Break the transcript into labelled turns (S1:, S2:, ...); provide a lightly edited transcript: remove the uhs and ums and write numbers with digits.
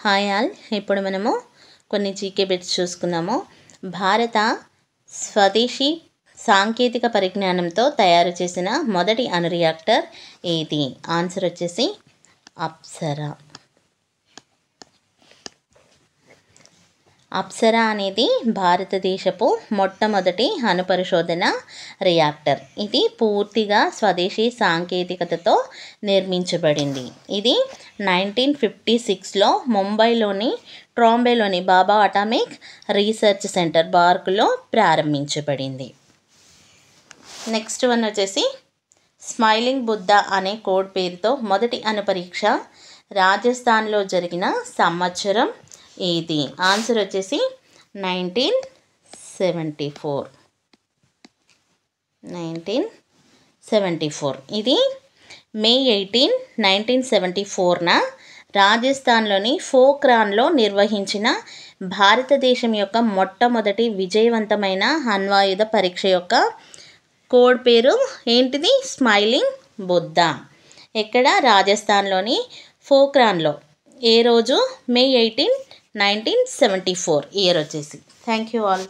S1: Hi all, ఇప్పుడు మనము కొన్ని జీకే బిట్స్ చూసుకుందాము. భారత స్వదేశీ సాంకేతిక పరిజ్ఞానంతో తయారు చేసిన మొదటి అణు రియాక్టర్ ఏది? ఆన్సర్ వచ్చేసి అప్సరా. అప్సరా అనేది భారతదేశపు మొట్టమొదటి అణు పరిశోధన రియాక్టర్. ఇది పూర్తిగా స్వదేశీ సాంకేతికతతో నిర్మించబడింది. ఇది 1956లో ముంబైలోని ట్రాంబేలోని బాబా అటామిక్ రీసెర్చ్ సెంటర్ బార్కులో ప్రారంభించబడింది. నెక్స్ట్ వన్ వచ్చేసి స్మైలింగ్ బుద్ధ అనే కోడ్ పేరుతో మొదటి అణు పరీక్ష రాజస్థాన్లో జరిగిన సంవత్సరం ఏది? ఆన్సర్ వచ్చేసి 1974. ఇది మే 18, 1974న రాజస్థాన్లోని పోఖ్రాన్లో నిర్వహించిన భారతదేశం యొక్క మొట్టమొదటి విజయవంతమైన అణ్వాయుధ పరీక్ష యొక్క కోడ్ పేరు ఏంటిది? స్మైలింగ్ బుద్ధ. ఎక్కడ? రాజస్థాన్లోని పోఖ్రాన్లో. ఏ రోజు? మే 18, 1974 ఇయర్ వచ్చేసి. Thank you all.